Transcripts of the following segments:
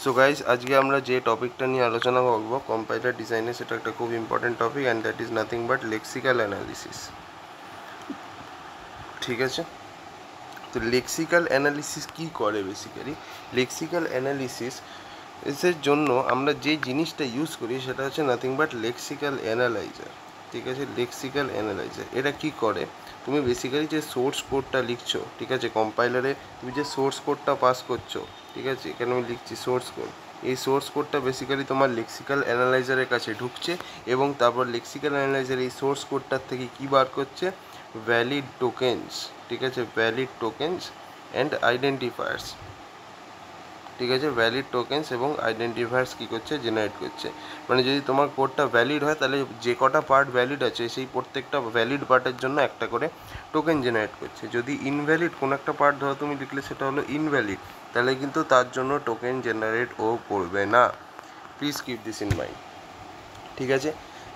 So guys আজকে আমরা যে টপিকটা নিয়ে আলোচনা করবো কম্পাইলার ডিজাইনে, সেটা একটা খুব important topic and that is nothing but lexical analysis. ঠিক আছে, তো লেক্সিক্যাল অ্যানালিসিস কী করে? বেসিক্যালি লেক্সিক্যাল অ্যানালিসিস এর জন্য আমরা যে জিনিসটা ইউজ করি সেটা হচ্ছে নাথিং বাট লেক্সিক্যাল অ্যানালাইজার। ঠিক আছে, লেক্সিক্যাল অ্যানালাইজার এটা কি করে? তুমি বেসিক্যালি যে সোর্স কোডটা লিখছো, ঠিক আছে, কম্পাইলারে তুমি যে সোর্স কোডটা পাস করছো, ঠিক আছে, এখানে আমি লিখছি সোর্স কোড। এই সোর্স কোডটা বেসিক্যালি তোমার লেক্সিক্যাল অ্যানালাইজারের কাছে ঢুকছে এবং তারপর লেক্সিক্যাল অ্যানালাইজার এই সোর্স কোডটার থেকে কী বার করছে? Valid tokens. ঠিক আছে, ভ্যালিড টোকেন্স অ্যান্ড আইডেন্টিফায়ার্স। ঠিক আছে, ভ্যালিড টোকেন্স এবং আইডেন্টিফায়ার্স কী করছে? জেনারেট করছে। মানে যদি তোমার কোডটা ভ্যালিড হয় তাহলে যে কটা পার্ট ভ্যালিড আছে সেই প্রত্যেকটা ভ্যালিড পার্টের জন্য একটা করে টোকেন জেনারেট করছে। যদি ইনভ্যালিড কোনো একটা পার্ট ধরো তুমি লিখলে সেটা হলো ইনভ্যালিড, তাহলে কিন্তু তার জন্য টোকেন জেনারেট ও করবে না। Please keep this in mind. ঠিক আছে,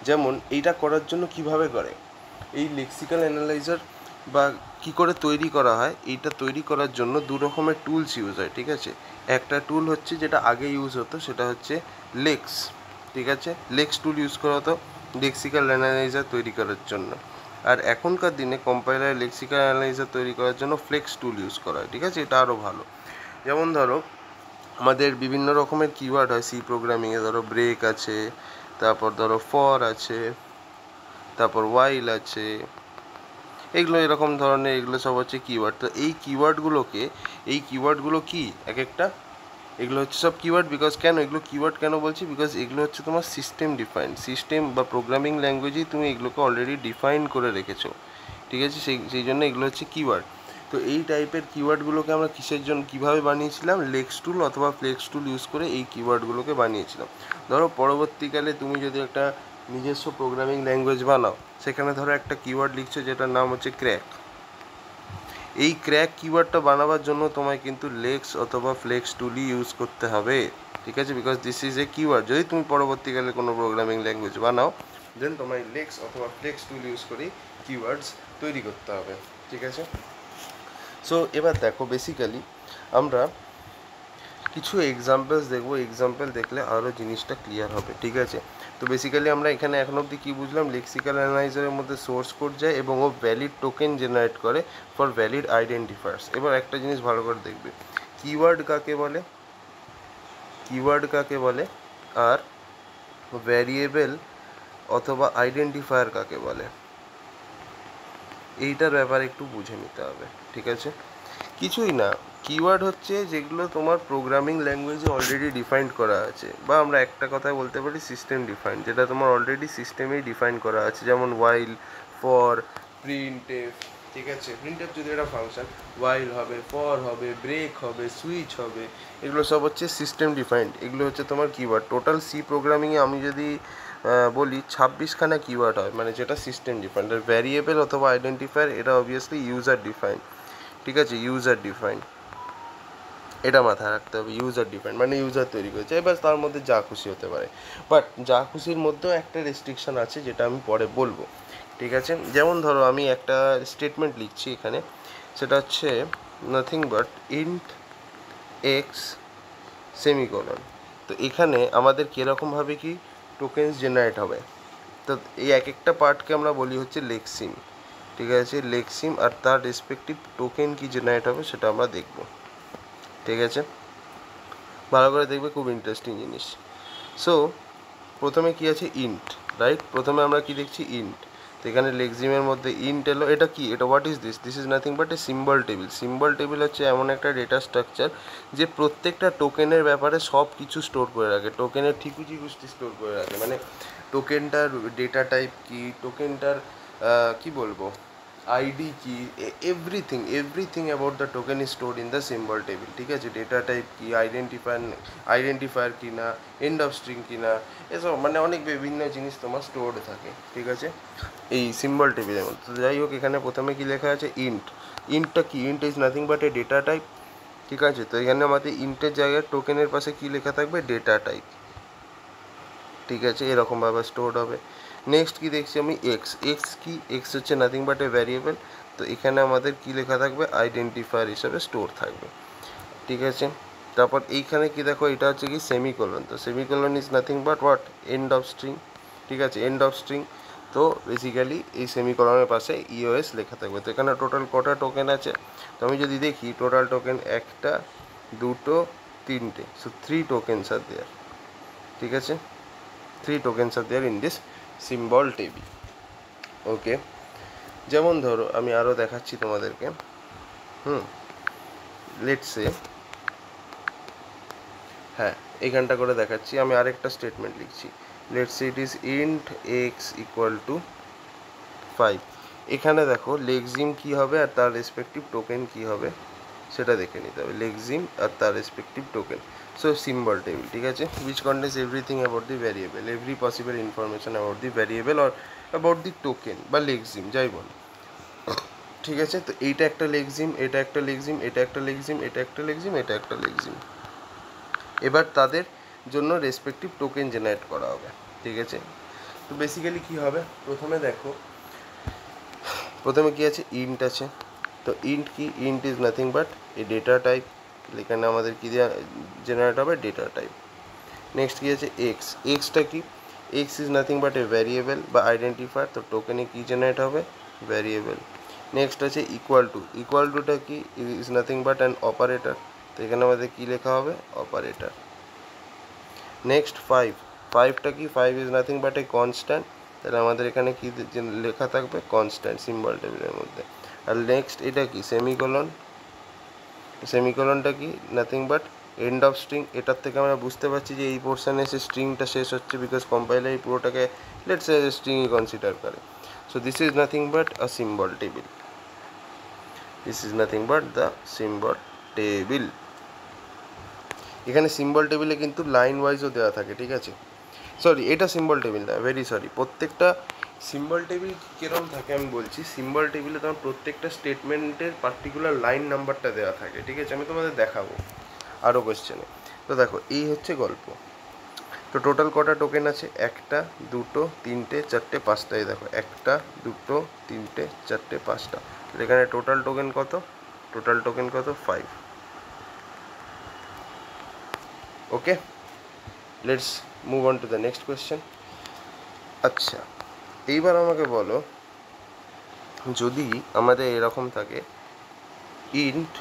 যেমন এইটা করার জন্য কিভাবে করে? এই লেক্সিক্যাল অ্যানালাইজার বা কি করে তৈরি করা হয়, এইটা তৈরি করার জন্য দু রকমের টুলস ইউজ হয়। ঠিক আছে, একটা টুল হচ্ছে যেটা আগে ইউজ হতো, সেটা হচ্ছে লেক্স। ঠিক আছে, লেক্স টুল ইউজ করা হতো লেক্সিক্যাল অ্যানালাইজার তৈরি করার জন্য। আর এখনকার দিনে কম্পাইলার লেক্সিক্যাল অ্যানালাইজার তৈরি করার জন্য ফ্লেক্স টুল ইউজ করা হয়। ঠিক আছে, এটা আরও ভালো। যেমন ধরো আমাদের বিভিন্ন রকমের কিওয়ার্ড হয় সি প্রোগ্রামিংয়ে, ধরো ব্রেক আছে, তারপর ধরো ফর আছে, তারপর ওয়াইল আছে, এগুলো এরকম ধরনের, এগুলো সব হচ্ছে কিওয়ার্ড। তো এই কিওয়ার্ডগুলো কি এক একটা, এগুলো হচ্ছে সব কিওয়ার্ড। বিকজ কেন এগুলো কিওয়ার্ড কেন বলছি? বিকজ এগুলো হচ্ছে তোমার সিস্টেম ডিফাইন্ড, সিস্টেম বা প্রোগ্রামিং ল্যাঙ্গুয়েজেই তুমি এগুলোকে অলরেডি ডিফাইন করে রেখেছো। ঠিক আছে, সেই জন্য এগুলো হচ্ছে কিওয়ার্ড। তো এই টাইপের কিওয়ার্ডগুলোকে আমরা কিসের জন্য কীভাবে বানিয়েছিলাম? লেক্স টুল অথবা ফ্লেক্স টুল ইউজ করে এই কিওয়ার্ডগুলোকে বানিয়েছিলাম। ধরো পরবর্তীকালে তুমি যদি একটা নিজস্ব প্রোগ্রামিং ল্যাঙ্গুয়েজ বানাও, সেখানে ধরো একটা কিওয়ার্ড লিখছো যেটার নাম হচ্ছে ক্র্যাক। এই ক্র্যাক কিওয়ার্ডটা বানাবার জন্য তোমায় কিন্তু লেক্স অথবা ফ্লেক্স টুলই ইউজ করতে হবে। ঠিক আছে, because this is a keyword. যদি তুমি পরবর্তীকালে কোনো প্রোগ্রামিং ল্যাঙ্গুয়েজ বানাও, দেন তোমায় লেক্স অথবা ফ্লেক্স টুল ইউজ করেই কিওয়ার্ডস তৈরি করতে হবে। ঠিক আছে, সো এবার দেখো বেসিক্যালি আমরা কিছু এক্সাম্পলস দেখবো। এক্সাম্পল দেখলে আরও জিনিসটা ক্লিয়ার হবে। ঠিক আছে, তো বেসিক্যালি আমরা এখানে এখন অবধি কী বুঝলাম? লেক্সিক্যাল অ্যানালাইজারের মধ্যে সোর্স কোড যায় এবং ও ভ্যালিড টোকেন জেনারেট করে ফর ভ্যালিড আইডেন্টিফায়ার্স। এবার একটা জিনিস ভালো করে দেখবে, কিওয়ার্ড কাকে বলে, কিওয়ার্ড কাকে বলে, আর ভ্যারিয়েবল অথবা আইডেন্টিফায়ার কাকে বলে, এইটার ব্যাপারে একটু বুঝে নিতে হবে। ঠিক আছে, কিছুই না, কিওয়ার্ড হচ্ছে যেগুলো তোমার প্রোগ্রামিং ল্যাঙ্গুয়েজে অলরেডি ডিফাইন্ড করা আছে, বা আমরা একটা কথায় বলতে পারি সিস্টেম ডিফাইন্ড, যেটা তোমার অলরেডি সিস্টেমেই ডিফাইন করা আছে। যেমন ওয়াইল, ফর, প্রিন্টএফ। ঠিক আছে, প্রিন্টএফ যদি একটা ফাংশন, ওয়াইল হবে, ফর হবে, ব্রেক হবে, সুইচ হবে, এগুলো সব হচ্ছে সিস্টেম ডিফাইন্ড। এগুলো হচ্ছে তোমার কিওয়ার্ড। টোটাল সি প্রোগ্রামিংয়ে আমি যদি বলি 26খানা কিওয়ার্ড হয়, মানে যেটা সিস্টেম ডিফাইন্ড। আর ভ্যারিয়েবল অথবা আইডেন্টিফায়ার এটা অবভিয়াসলি ইউজার ডিফাইন্ড। ঠিক আছে, ইউজার ডিফাইন্ড, এটা মাথায় রাখতে হবে। ইউজার ডিফাইন্ড মানে ইউজার তৈরি করেছে, এবার তার মধ্যে যা খুশি হতে পারে। বাট যা খুশির মধ্যেও একটা রেস্ট্রিকশন আছে, যেটা আমি পরে বলবো। ঠিক আছে, যেমন ধরো আমি একটা স্টেটমেন্ট লিখছি এখানে, সেটা হচ্ছে nothing but int x semicolon. তো এখানে আমাদের কীরকমভাবে কি টোকেন্স জেনারেট হবে? তো এই এক একটা পার্টকে আমরা বলি হচ্ছে লেক্সিম। ঠিক আছে, লেক্সিম, আর তার রেসপেক্টিভ টোকেন কি জেনারেট হবে সেটা আমরা দেখব। ঠিক আছে, ভালো করে দেখবে, খুব ইন্টারেস্টিং জিনিস। সো প্রথমে কি আছে? Int, right? প্রথমে আমরা কি দেখছি? ইন্ট। তো এখানে লেক্সিমের মধ্যে ইন্ট এলো। এটা কি? এটা what is this? This is nothing but a symbol table. Symbol table হচ্ছে এমন একটা ডেটা স্ট্রাকচার যে প্রত্যেকটা টোকেনের ব্যাপারে সব কিছু স্টোর করে রাখে, টোকেনের ঠিকুজি গুষ্টি স্টোর করে রাখে। মানে টোকেনটার ডেটা টাইপ কি, টোকেনটার কি বলবো, আইডি কি, everything about the token is stored in the symbol table. ঠিক আছে, ডেটা টাইপ কি, আইডেন্টিফায়ার কি না, এন্ড অফ স্ট্রিং কি না, এসব মানে অনেক বিভিন্ন জিনিস তোমার স্টোর্ড থাকে। ঠিক আছে, এই সিম্বল টেবিলের মধ্যে। তো যাই হোক, এখানে প্রথমে কি লেখা আছে? ইন্ট। ইন্টটা কি? Int is nothing but a data type. ঠিক আছে, তো এখানে আমাদের ইন্টের জায়গায় টোকেনের পাশে কি লেখা থাকবে? Data type. ঠিক আছে, এরকমভাবে স্টোর হবে। নেক্সট কি দেখছি আমি? এক্স। এক্স কি? এক্স হচ্ছে নাথিং বাট এ ভ্যারিয়েবল। তো এখানে আমাদের কি লেখা থাকবে? আইডেন্টিফায়ার হিসাবে স্টোর থাকবে। ঠিক আছে, তারপর এইখানে কি দেখো, এটা হচ্ছে কি সেমিকোলন। তো semicolon is nothing but what, and of string. ঠিক আছে, এন্ড অফ স্ট্রিং। তো বেসিক্যালি এই সেমিকোলনের পাশে ইওএস লেখা থাকবে। তো এখানে টোটাল কটা টোকেন আছে, তো আমি যদি দেখি টোটাল টোকেন একটা, দুটো, তিনটে। So 3 tokens are there. ঠিক আছে, 3 tokens are there in this symbol table. Okay, যেমন ধরো আমি আরও দেখাচ্ছি তোমাদেরকে। লেটস সে, হ্যাঁ এইখানটা করে দেখাচ্ছি। আমি আরেকটা স্টেটমেন্ট লিখছি, let's say it is int X equal two 5। এখানে দেখো লেক্সিম কী হবে আর তার রেসপেক্টিভ টোকেন কী হবে সেটা দেখে নিতে হবে, লেক্সিম আর তার respective token. So symbol table, ঠিক আছে, which contains everything about the variable, every possible information about the variable or about the token বা লেক্সিম যাই বল। ঠিক আছে, তো এইটা একটা লেক্সিম, এটা একটা লেক্সিম, এটা একটা লেক্সিম, এটা একটা লেক্সিম, এটা একটা লেক্সিম। এবার তাদের জন্য রেসপেক্টিভ টোকেন জেনারেট করা হবে। ঠিক আছে, তো বেসিক্যালি কী হবে, প্রথমে দেখো, প্রথমে কী আছে, ইন্ট আছে। তো ইন্ট কি, int is nothing but a data type. এখানে আমাদের কী দেওয়া জেনারেট হবে, ডেটা টাইপ। নেক্সট কী আছে, এক্স। এক্সটা কি, x is nothing but A variable বা আইডেন্টিফায়ার। তো টোকেনে কী জেনারেট হবে, ভ্যারিয়েবল। নেক্সট আছে ইকুয়াল টু। ইকুয়াল টুটা কি, is nothing but an operator. তো এখানে আমাদের কী লেখা হবে, অপারেটর। নেক্সট 5। 5টা কি, 5 is nothing but a constant. তাহলে আমাদের এখানে কি লেখা থাকবে, কনস্ট্যান্ট সিম্বল টেবিলের মধ্যে। আর নেক্সট এটা কি, সেমিকোলন। সেমিকোলনটা কি, nothing but and of string. এটার থেকে আমরা বুঝতে পারছি যে এই পোর্শনে এসে স্ট্রিংটা শেষ হচ্ছে, বিকজ কম্পাইলার এই পুরোটাকে লেটস সে স্ট্রিংই কনসিডার করে। So this is nothing but a symbol table. This is nothing but the symbol table. এখানে সিম্বল টেবিলে কিন্তু লাইন ওয়াইজও দেওয়া থাকে। ঠিক আছে, সরি এটা সিম্বল টেবিল না, ভেরি সরি। প্রত্যেকটা সিম্বল টেবিল কীরকম থাকে আমি বলছি। সিম্বল টেবিলে তোমার প্রত্যেকটা স্টেটমেন্টের পার্টিকুলার লাইন নাম্বারটা দেওয়া থাকে। ঠিক আছে, আমি তোমাদের দেখাবো আরও কোয়েশ্চেনে। তো দেখো এই হচ্ছে গল্প। তো টোটাল কটা টোকেন আছে, একটা, দুটো, তিনটে, চারটে, পাঁচটা। এই দেখো একটা, দুটো, তিনটে, চারটে, পাঁচটা। এখানে টোটাল টোকেন কত, টোটাল টোকেন কত, 5। Okay, let's move on to the next question. আচ্ছা, এইবার আমাকে বলো, যদি আমাদের এরকম থাকে ইন্ট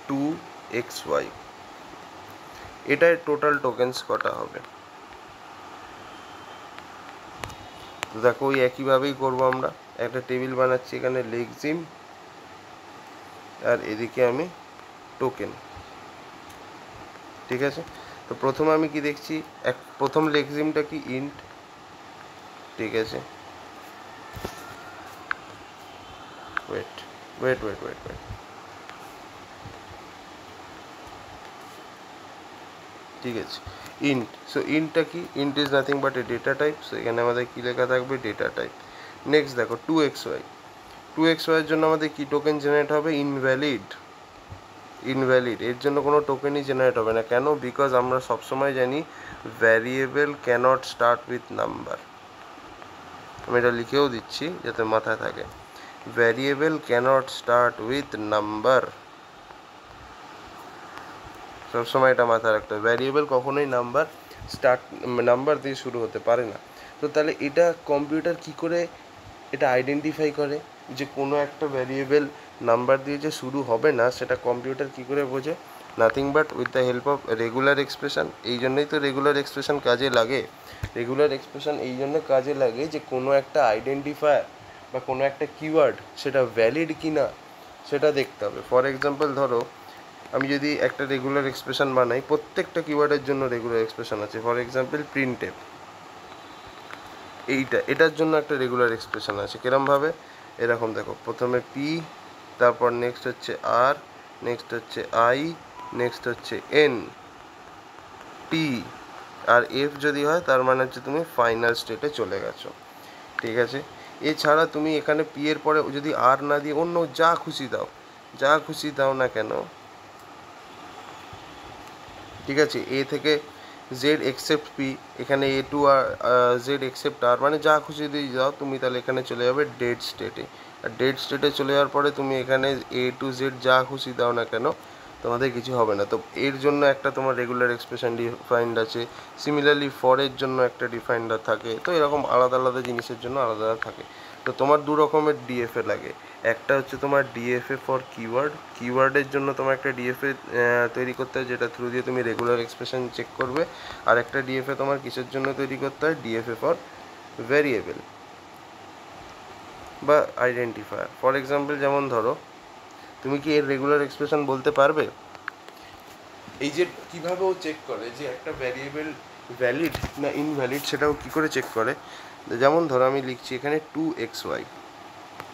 2xy, এটার টোটাল টোকেন্স কটা হবে। তো দেখো ওই একইভাবেই করবো আমরা। একটা টেবিল বানাচ্ছি, এখানে লেক্সিম আর এদিকে আমি টোকেন। ঠিক আছে, তো প্রথমে আমি কি দেখছি, প্রথম লেক্সিমটা কি, ইন্ট। ঠিক আছে, wait wait wait wait wait ঠিক আছে, ইন্ট। সো ইন্টটা কি, int is nothing but a data type. So এখানে আমাদের কী লেখা থাকবে, ডেটা টাইপ। নেক্সট দেখো 2xy। 2xy এর জন্য আমাদের কি টোকেন জেনারেট হবে, ইনভ্যালিড। ইনভ্যালিড, এর জন্য কোনো টোকেনই জেনারেট হবে না। কেন, বিকজ আমরা সবসময় জানি variable cannot start with number. আমি এটা লিখেও দিচ্ছি যাতে মাথায় থাকে, variable cannot start with number. সবসময় এটা মাথায় রাখতে হবে, ভ্যারিয়েবল কখনোই নাম্বার দিয়ে শুরু হতে পারে না। তো তাহলে এটা কম্পিউটার কি করে এটা আইডেন্টিফাই করে যে কোনো একটা ভ্যারিয়েবল নাম্বার দিয়ে যে শুরু হবে না, সেটা কম্পিউটার কি করে বোঝে, nothing but with the help of regular expression. এই জন্যই তো রেগুলার এক্সপ্রেশন কাজে লাগে। রেগুলার এক্সপ্রেশন এই জন্য কাজে লাগে যে কোনো একটা আইডেন্টিফায়ার বা কোনো একটা কিওয়ার্ড সেটা ভ্যালিড কি না সেটা দেখতে হবে। ফর এক্সাম্পল ধরো আমি যদি একটা রেগুলার এক্সপ্রেশন বানাই, প্রত্যেকটা কিওয়ার্ডের জন্য রেগুলার এক্সপ্রেশন আছে। ফর এক্সাম্পল প্রিন্টএফ, এটার জন্য একটা রেগুলার এক্সপ্রেশন আছে। কিরমভাবে, এরকম দেখো, প্রথমে পি, তারপর নেক্সট হচ্ছে আর, নেক্সট হচ্ছে আই, নেক্সট হচ্ছে এন, টি, আর এফ যদি হয় তার মানে হচ্ছে তুমি ফাইনাল স্টেটে চলে গেছো। ঠিক আছে, এছাড়া তুমি এখানে পি এর পরে যদি আর না দিয়ে অন্য যা খুশি দাও না কেন, ঠিক আছে, এ থেকে জেড এক্সেপ্ট পি, এখানে এ টু আর জেড এক্সেপ্ট আর, মানে যা খুশি দিয়ে যাও তুমি, তাহলে এখানে চলে যাবে ডেড স্টেটে। আর ডেড স্টেটে চলে যাওয়ার পরে তুমি এখানে এ টু জেড যা খুশি দাও না কেন, তোমাদের কিছু হবে না। তো এর জন্য একটা তোমার রেগুলার এক্সপ্রেশন ডিফাইন্ড আছে, সিমিলারলি ফরের জন্য একটা ডিফাইন্ড থাকে, তো এরকম আলাদা আলাদা জিনিসের জন্য আলাদা আলাদা থাকে। তো তোমার দু রকমের ডিএফএ লাগে, একটা হচ্ছে তোমার ডিএফএ ফর কিওয়ার্ড, কিওয়ার্ডের জন্য তোমার একটা ডিএফএ তৈরি করতে হয় যেটা থ্রু দিয়ে তুমি রেগুলার এক্সপ্রেশন চেক করবে, আর একটা ডিএফএ তোমার কিসের জন্য তৈরি করতে হয়, ডিএফএ ফর ভ্যারিয়েবল বা আইডেন্টিফায়ার। ফর এক্সাম্পল যেমন ধরো তুমি কি এর রেগুলার এক্সপ্রেশন বলতে পারবে, এই যে কীভাবে ও চেক করে যে একটা ভ্যারিয়েবল ভ্যালিড না ইনভ্যালিড, সেটাও কী করে চেক করে। যেমন ধরো আমি লিখছি এখানে 2xy,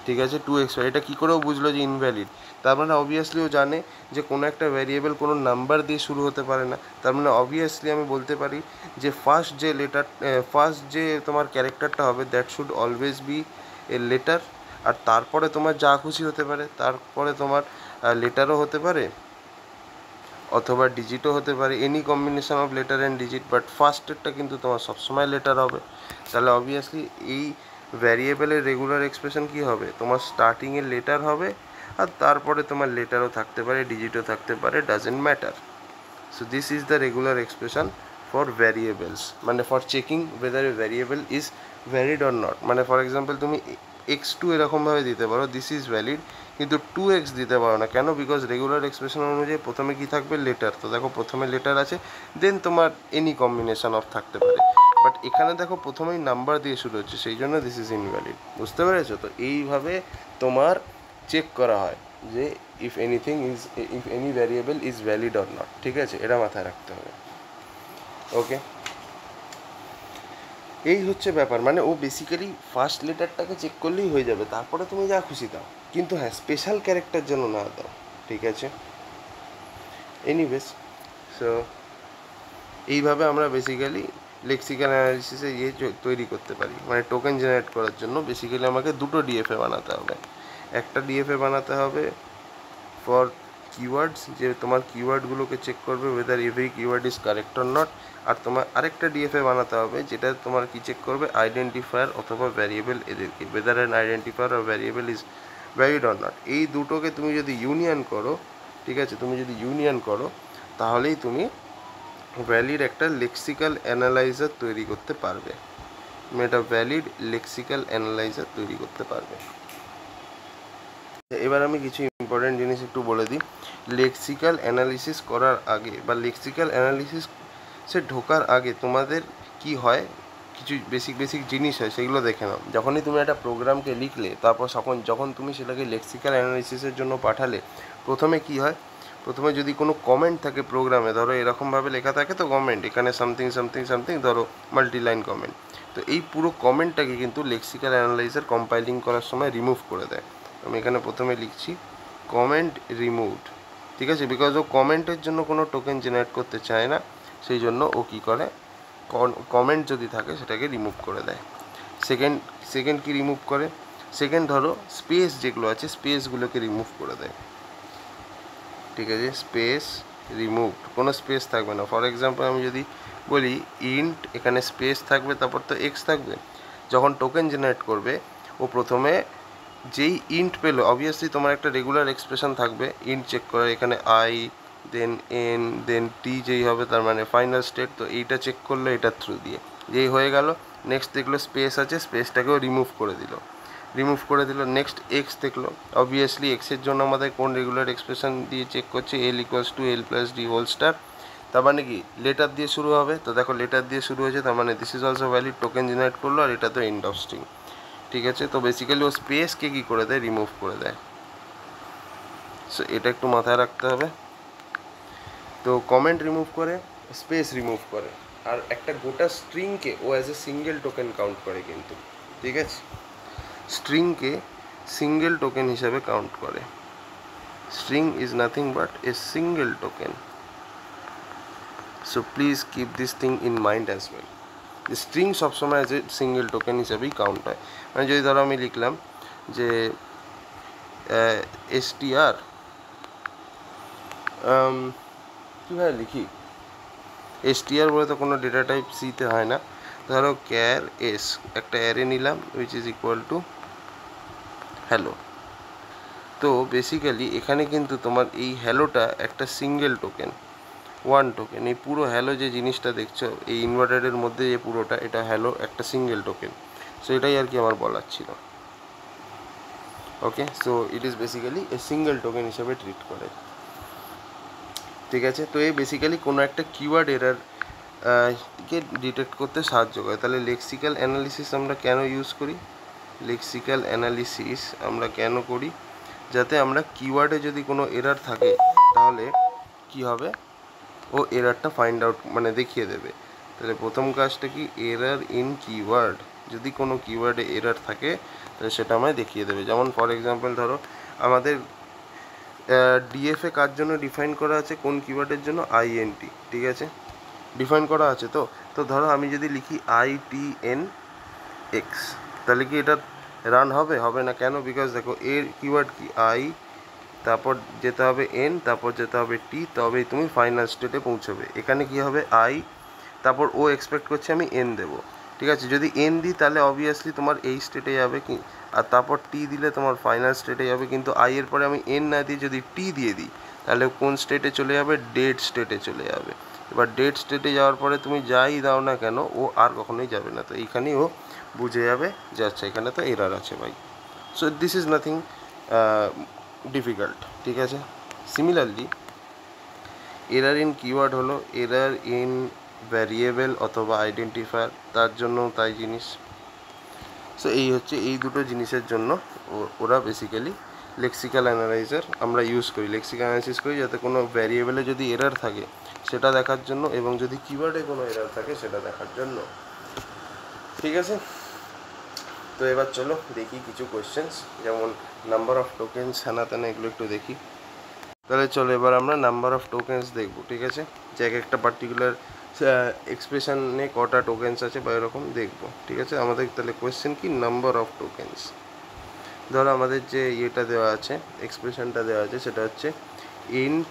ঠিক আছে, 2xy, এটা কী করেও বুঝলো যে ইনভ্যালিড, তার মানে অবভিয়াসলি ও জানে যে কোনো একটা ভ্যারিয়েবল কোনো নাম্বার দিয়ে শুরু হতে পারে না। তার মানে অবভিয়াসলি আমি বলতে পারি যে ফার্স্ট যে তোমার ক্যারেক্টারটা হবে that should always be a letter, আর তারপরে তোমার যা খুশি হতে পারে, তারপরে তোমার লেটারও হতে পারে অথবা ডিজিটও হতে পারে, any combination of letter and digit, but ফার্স্টেরটা কিন্তু তোমার সবসময় লেটার হবে। তাহলে অবভিয়াসলি এই ভ্যারিয়েবলের রেগুলার এক্সপ্রেশন কী হবে, তোমার স্টার্টিংয়ে লেটার হবে আর তারপরে তোমার লেটারও থাকতে পারে, ডিজিটও থাকতে পারে, doesn't matter. So this is the regular expression for variables, মানে for checking whether a variable is valid or not. মানে ফর এক্সাম্পল তুমি x2 এরকমভাবে দিতে পারো, দিস ইজ ভ্যালিড, কিন্তু 2x দিতে পারো না, কেন? বিকজ রেগুলার এক্সপ্রেশন অনুযায়ী প্রথমে কি থাকবে, লেটার। তো দেখো প্রথমে লেটার আছে, দেন তোমার এনি কম্বিনেশন অফ থাকতে পারে, বাট এখানে দেখো প্রথমেই নাম্বার দিয়ে শুরু হচ্ছে, সেই জন্য দিস ইজ ইনভ্যালিড। বুঝতে পেরেছো? তো এইভাবে তোমার চেক করা হয় যে if any variable is valid or not, ঠিক আছে, এটা মাথায় রাখতে হবে। ওকে, এই হচ্ছে ব্যাপার। মানে ও বেসিক্যালি ফার্স্ট লেটারটাকে চেক করলেই হয়ে যাবে, তারপরে তুমি যা খুশি দাও, কিন্তু হ্যাঁ স্পেশাল ক্যারেক্টার যেন না দাও, ঠিক আছে। এনিওয়েজ, সো এইভাবে আমরা বেসিক্যালি লেক্সিক্যাল অ্যানালিসিসে তৈরি করতে পারি। মানে টোকেন জেনারেট করার জন্য বেসিক্যালি আমাকে দুটো ডিএফএ বানাতে হবে। একটা ডিএফএ বানাতে হবে ফর কিওয়ার্ডস, যে তোমার কিওয়ার্ডগুলোকে চেক করবে whether every keyword is correct or not, আর তোমার আরেকটা ডিএফএ বানাতে হবে যেটা তোমার কি চেক করবে, আইডেন্টিফায়ার অথবা ভ্যারিয়েবল এদেরকে, weather an identifier or variable is valid or not. এই দুটোকে তুমি যদি ইউনিয়ন করো, ঠিক আছে, তুমি যদি ইউনিয়ন করো তাহলেই তুমি ভ্যালিড একটা লেক্সিক্যাল অ্যানালাইজার তৈরি করতে পারবে। তুমি একটা ভ্যালিড লেক্সিক্যাল অ্যানালাইজার তৈরি করতে পারবে। এবার আমি কিছু ইম্পর্টেন্ট জিনিস একটু বলে দিই। লেক্সিক্যাল অ্যানালিসিস করার আগে বা লেক্সিক্যাল অ্যানালিসিসে ঢোকার আগে তোমাদের কি হয়, কিছু বেসিক জিনিস হয়, সেগুলো দেখে নাও। যখনই তুমি একটা প্রোগ্রামকে লিখলে, তারপর যখন তুমি সেটাকে লেক্সিক্যাল অ্যানালিসিসের জন্য পাঠালে, প্রথমে কি হয়, প্রথমে যদি কোনো কমেন্ট থাকে প্রোগ্রামে, ধরো এরকমভাবে লেখা থাকে তো কমেন্ট, এখানে সামথিং সামথিং সামথিং, ধরো মাল্টিলাইন কমেন্ট, তো এই পুরো কমেন্টটাকে কিন্তু লেক্সিক্যাল অ্যানালাইজার কম্পাইলিং করার সময় রিমুভ করে দেয়। আমি এখানে প্রথমে লিখছি কমেন্ট রিমুভড, ঠিক আছে, বিকজ ও কমেন্টের জন্য কোনো টোকেন জেনারেট করতে চায় না, সেই জন্য ও কী করে, কমেন্ট যদি থাকে সেটাকে রিমুভ করে দেয়। সেকেন্ড কি রিমুভ করে, সেকেন্ড ধরো স্পেস যেগুলো আছে স্পেসগুলোকে রিমুভ করে দেয়, ঠিক আছে, স্পেস রিমুভড, কোনো স্পেস থাকবে না। ফর এক্সাম্পল আমি যদি বলি ইন্ট, এখানে স্পেস থাকবে, তারপর তো এক্স থাকবে, যখন টোকেন জেনারেট করবে ও প্রথমে যেই ইন্ট পেলো, অবভিয়াসলি তোমার একটা রেগুলার এক্সপ্রেশন থাকবে ইন্ট চেক করার, এখানে আই দেন এন দেন টি যেই হবে তার মানে ফাইনাল স্টেট, তো এইটা চেক করলো এটার থ্রু দিয়ে, যেই হয়ে গেল নেক্সট দেখলো স্পেস আছে, স্পেসটাকেও রিমুভ করে দিল, নেক্সট এক্স দেখলো, অবভিয়াসলি এক্সের জন্য আমাদের কোন রেগুলার এক্সপ্রেশন দিয়ে চেক করছে, L equals to L plus D whole star, তার মানে কি লেটার দিয়ে শুরু হবে, তো দেখো লেটার দিয়ে শুরু হয়েছে, তার মানে this is also valid, token generate করলো, আর এটা তো এন্ড অফ স্ট্রিং, ঠিক আছে। তো বেসিক্যালি ও স্পেসকে কী করে দেয়, রিমুভ করে দেয়। সো এটা একটু মাথায় রাখতে হবে। তো কমেন্ট রিমুভ করে, স্পেস রিমুভ করে, আর একটা গোটা স্ট্রিংকে ও as a single token count করে কিন্তু, ঠিক আছে, স্ট্রিংকে সিঙ্গেল টোকেন হিসাবে কাউন্ট করে। String is nothing but a single token, so please keep this thing in mind as well. String সবসময় অ্যাজ এ সিঙ্গেল টোকেন হিসাবেই কাউন্ট হয়। মানে যদি ধরো আমি লিখলাম যে str, কীভাবে লিখি, str বলে তো কোনো ডেটা টাইপ সিতে হয় না, ধরো ক্যার এস, একটা অ্যারে নিলাম which is equal to hello, তো বেসিক্যালি এখানে কিন্তু তোমার এই হ্যালোটা একটা সিঙ্গেল টোকেন, ওয়ান টোকেন। এই পুরো হ্যালো যে জিনিসটা দেখছো এই ইনভার্টারের মধ্যে যে পুরোটা, এটা হ্যালো একটা সিঙ্গেল টোকেন। সো এটাই আর কি আমার বলার ছিল। Okay, so it is basically a single token হিসেবে ট্রিট করে। ঠিক আছে, তো এই বেসিক্যালি কোনো একটা কিওয়ার্ড এরার কে ডিটেক্ট করতে সাহায্য করে। তাহলে লেক্সিক্যাল অ্যানালিসিস আমরা কেন ইউজ করি? লেক্সিক্যাল অ্যানালিসিস আমরা কেন করি? যাতে আমরা কিওয়ার্ডে যদি কোনো এরার থাকে তাহলে কি হবে, ও এরারটা ফাইন্ড আউট মানে দেখিয়ে দেবে। তাহলে প্রথম কাজটা কি, এরার ইন কিওয়ার্ড। যদি কোনো কিওয়ার্ডে এরার থাকে তাহলে সেটা আমায় দেখিয়ে দেবে। যেমন ফর এক্সাম্পল ধরো আমাদের ডিএফএ কার জন্য ডিফাইন করা আছে, কোন কিওয়ার্ডের জন্য? আইএনটি। ঠিক আছে, ডিফাইন করা আছে। তো তো ধরো আমি যদি লিখি ITNX, তাহলে কি এটা রান হবে? হবে না। কেন? বিকজ দেখো এর কিওয়ার্ড কি, আই, তারপর যেতে হবে এন, তারপর যেতে হবে টি, তবেই তুমি ফাইনাল স্টেটে পৌঁছবে। এখানে কি হবে, আই, তারপর ও এক্সপেক্ট করছে আমি এন দেবো। ঠিক আছে, যদি এন দিই তাহলে অবভিয়াসলি তোমার এই স্টেটে যাবে কি, আর তারপর টি দিলে তোমার ফাইনাল স্টেটে যাবে। কিন্তু আই এর পরে আমি এন না দিয়ে যদি টি দিয়ে দিই তাহলে কোন স্টেটে চলে যাবে? ডেড স্টেটে চলে যাবে। এবার ডেড স্টেটে যাওয়ার পরে তুমি যাই দাও না কেন ও আর কখনোই যাবে না। তো এইখানেই ও বুঝে যাবে যে আচ্ছা এখানে তো এরার আছে ভাই। So this is nothing difficult. ঠিক আছে, সিমিলারলি এরার ইন কিওয়ার্ড হলো এরার ইন ভ্যারিয়েবল অথবা আইডেন্টিফায়ার, তার জন্য তাই জিনিস। সো এই হচ্ছে এই দুটো জিনিসের জন্য ওরা বেসিক্যালি লেক্সিক্যাল অ্যানালাইজার আমরা ইউজ করি, লেক্সিক্যাল অ্যানালাইসিস করি, যাতে কোনো ভ্যারিয়েবলে যদি এরার থাকে সেটা দেখার জন্য, এবং যদি কিওয়ার্ডে কোনো এরার থাকে সেটা দেখার জন্য। ঠিক আছে, তো এবার চলো দেখি কিছু কোয়েশ্চেন্স, যেমন নাম্বার অফ টোকেন্স, হ্যানা ত্যানা, এগুলো একটু দেখি। তাহলে চলো এবার আমরা নাম্বার অফ টোকেন্স দেখবো। ঠিক আছে, যে একটা পার্টিকুলার এক্সপ্রেশনে কটা টোকেন্স আছে বা এরকম দেখবো। ঠিক আছে, আমাদের তাহলে কোয়েশ্চেন কি, নাম্বার অফ টোকেন্স। ধরো আমাদের যে ইয়েটা দেওয়া আছে, এক্সপ্রেশনটা দেওয়া আছে, সেটা হচ্ছে int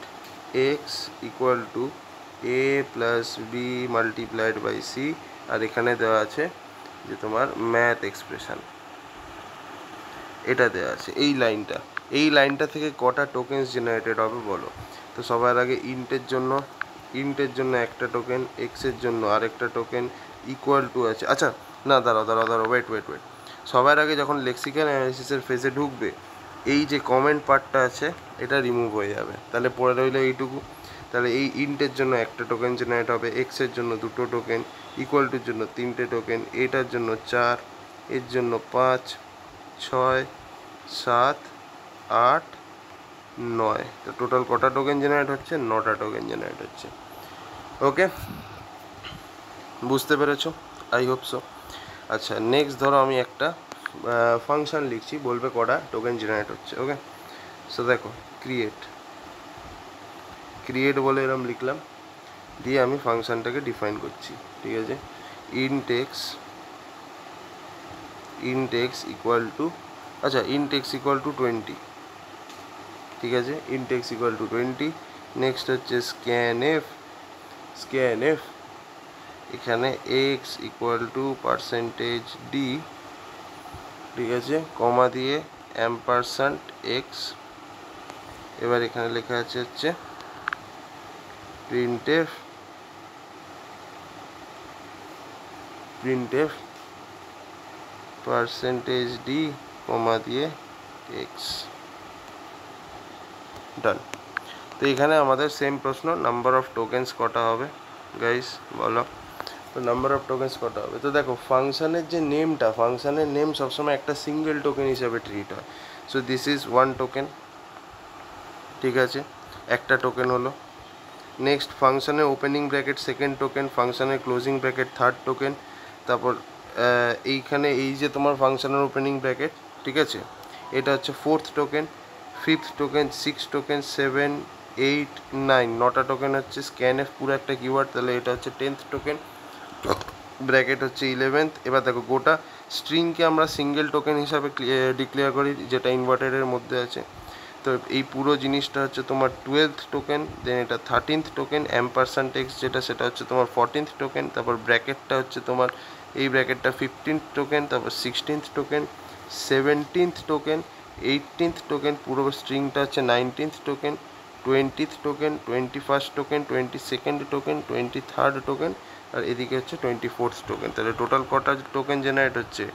X equal to A plus B multiplied by C, আর এখানে দেওয়া আছে যে তোমার ম্যাথ এক্সপ্রেশন, এটা দেওয়া আছে। এই লাইনটা থেকে কটা টোকেন্স জেনারেটেড হবে বলো। তো সবার আগে ইন্টের জন্য একটা টোকেন, এক্সের জন্য আরেকটা টোকেন, ইকুয়াল টু আছে। আচ্ছা না, দাঁড়াও, ওয়েট। সবার আগে যখন লেক্সিক্যাল অ্যানালিসিসের ফেজে ঢুকবে, এই যে কমেন্ট পার্টটা আছে এটা রিমুভ হয়ে যাবে। তাহলে পড়ে রইলো এইটুকু। তাহলে এই ইন্টের জন্য একটা টোকেন জেনারেট হবে, এক্সের জন্য দুটো টোকেন, ইকুয়াল টুর জন্য তিনটে টোকেন, এটার জন্য 4, এর জন্য 5, 6, 7, 8, 9। তো টোটাল কটা টোকেন জেনারেট হচ্ছে? 9টা টোকেন জেনারেট হচ্ছে। ওকে, বুঝতে পেরেছো? I hope so. আচ্ছা, নেক্সট ধরো আমি একটা ফাংশন লিখছি, বলবে কটা টোকেন জেনারেট হচ্ছে। ওকে, সো দেখো ক্রিয়েট বলে এরকম লিখলাম, দিয়ে আমি ফাংশনটাকে ডিফাইন করছি। ঠিক আছে, ইন্ট এক্স ইকুয়াল টু, আচ্ছা ইন্ট এক্স ইকুয়াল টু 20। ঠিক আছে, int X equal two 20। Next হচ্ছে স্ক্যান এফ, এখানে x equal two percentage D. ঠিক আছে, কমা দিয়ে অ্যাম্পারস্যান্ড এক্স। এবার এখানে লেখা আছে হচ্ছে প্রিন্ট এফ পার্সেন্টেজ ডি কমা দিয়ে এক্স। ডান। তো এখানে আমাদের সেম প্রশ্ন, নাম্বার অফ টোকেন্স কটা হবে গাইস বলো। তো নাম্বার অফ টোকেন্স কটা হবে? তো দেখো ফাংশনের যে নেমটা, ফাংশনের নেম সবসময় একটা সিঙ্গেল টোকেন হিসাবে ট্রিট হয়। So this is one token. ঠিক আছে, একটা টোকেন হলো। নেক্সট ফাংশনের ওপেনিং ব্র্যাকেট সেকেন্ড টোকেন, ফাংশনের ক্লোজিং ব্র্যাকেট থার্ড টোকেন। তারপর এইখানে এই যে তোমার ফাংশনের ওপেনিং ব্র্যাকেট, ঠিক আছে, এটা হচ্ছে fourth token, fifth token, six token, 7, 8, 9, 9টা টোকেন হচ্ছে। স্ক্যান এফ পুরো একটা কিওয়ার্ড, তাহলে এটা হচ্ছে 10th টোকেন, ব্র্যাকেট হচ্ছে 11th। এবার দেখো গোটা স্ট্রিংকে আমরা সিঙ্গেল টোকেন হিসাবে ডিক্লেয়ার করি, যেটা ইনভার্টারের মধ্যে আছে। তো এই পুরো জিনিসটা হচ্ছে তোমার 12th টোকেন, দেন এটা 13th টোকেন, অ্যাম্পারস্যান্ড এক্স যেটা সেটা হচ্ছে তোমার 14th টোকেন, তারপর ব্র্যাকেটটা হচ্ছে তোমার এই ব্র্যাকেটটা 15th টোকেন, তারপর 16th token, 17th token, 18th token পুরো স্ট্রিংটা হচ্ছে 19th token, 20th token, 21st token, 22nd token, 23rd token, আর এদিকে হচ্ছে 24th টোকেন। তাহলে টোটাল কটা টোকেন জেনারেট হচ্ছে?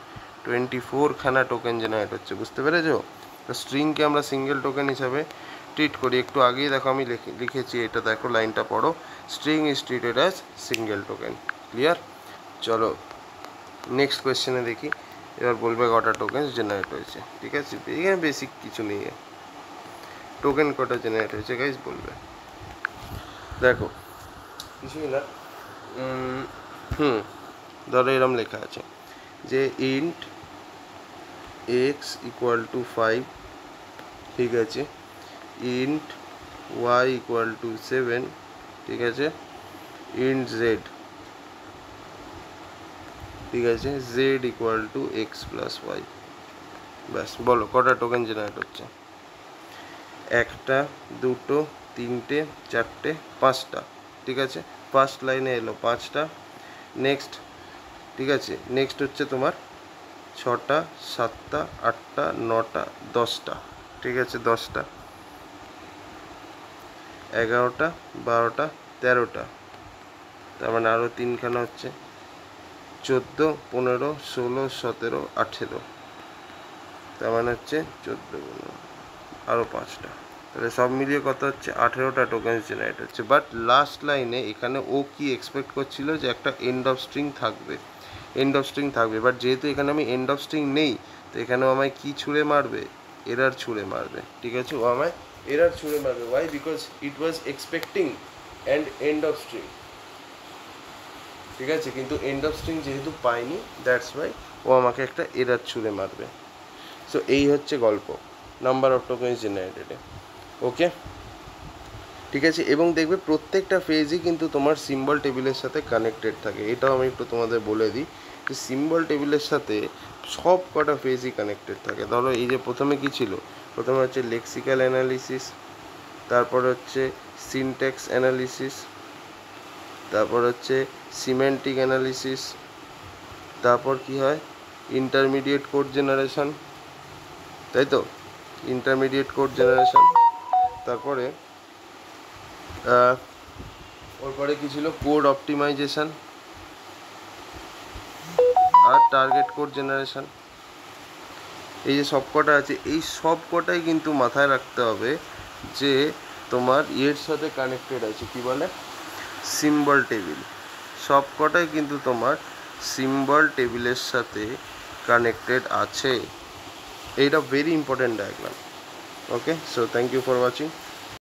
24 খানা টোকেন জেনারেট হচ্ছে। বুঝতে পেরেছো? তো স্ট্রিংকে আমরা সিঙ্গেল টোকেন হিসাবে ট্রিট করি। একটু আগেই দেখো আমি লিখেছি, এটা দেখো লাইনটা পড়ো, string is treated as single token. Clear? চলো নেক্সট কোয়েশ্চেনে দেখি। এবার বলবে কটা টোকেন জেনারেট হয়েছে। ঠিক আছে, এখানে বেসিক কিছু নেই, টোকেন কটা জেনারেট হয়েছে গাইজ বলবে। দেখো কিছুই না, ধরো এরম লেখা আছে যে ইন্ট এক্স ইকুয়াল টু 5, ঠিক আছে, ইন্ট ওয়াই ইকুয়াল টু 7, ঠিক আছে, ইন্ট জেড, ঠিক আছে, Z equal to X plus Y. ব্যাস, বলো কটা টোকেন জেনারেট হচ্ছে? একটা, দুটো, তিনটে, চারটে, পাঁচটা। ঠিক আছে, ফার্স্ট লাইনে এলো 5টা। নেক্সট, ঠিক আছে, নেক্সট হচ্ছে তোমার 6টা, 7টা, 8টা, 9টা, 10টা। ঠিক আছে, 10টা, 11টা, 12টা, 13টা, তার মানে আরও 3খানা হচ্ছে 14, 15, 16, 17, 18, তার মানে হচ্ছে 14, 15, আরও 5টা। তাহলে সব মিলিয়ে কত হচ্ছে? 18টা টোকেন জেনারেট হচ্ছে। বাট লাস্ট লাইনে এখানে ও কি এক্সপেক্ট করছিল যে একটা এন্ড অফ স্ট্রিং থাকবে, এন্ড অফ স্ট্রিং থাকবে। বাট যেহেতু এখানে আমি এন্ড অফ স্ট্রিং নেই, তো এখানে ও আমায় কী ছুঁড়ে মারবে? এরার ছুঁড়ে মারবে। ঠিক আছে, ও আমায় এরার ছুঁড়ে মারবে। Why? Because it was expecting and end of string. ঠিক আছে, কিন্তু এন্ড অফ স্ট্রিং যেহেতু পাইনি, দ্যাটস ওয়াই ও আমাকে একটা এরার ছুঁড়ে মারবে। সো এই হচ্ছে গল্প নাম্বার অফ টোকেন্স জেনারেটেডে। ওকে, ঠিক আছে। এবং দেখবে প্রত্যেকটা ফেজই কিন্তু তোমার সিম্বল টেবিলের সাথে কানেক্টেড থাকে। এটাও আমি একটু তোমাদের বলে দিই যে সিম্বল টেবিলের সাথে সব কটা ফেজই কানেক্টেড থাকে। ধরো এই যে প্রথমে কি ছিল? প্রথমে হচ্ছে লেক্সিক্যাল অ্যানালিসিস, তারপর হচ্ছে সিনট্যাক্স অ্যানালিসিস, তারপর হচ্ছে সিমেন্টিক অ্যানালিসিস, তারপর কি হয়? ইন্টারমিডিয়েট কোড জেনারেশন, তাই তো, ইন্টারমিডিয়েট কোড জেনারেশন। তারপরে ওর পরে কী ছিল? কোড অপটিমাইজেশন আর টার্গেট কোড জেনারেশন। এই যে সব কটা আছে, এই সব কটাই কিন্তু মাথায় রাখতে হবে যে তোমার এর সাথে কানেক্টেড আছে। কি বলে? Symbol table. সব কটাই কিন্তু তোমার সিম্বল টেবিলের সাথে কানেক্টেড আছে। এইটা very important diagram. Okay, so thank you for watching.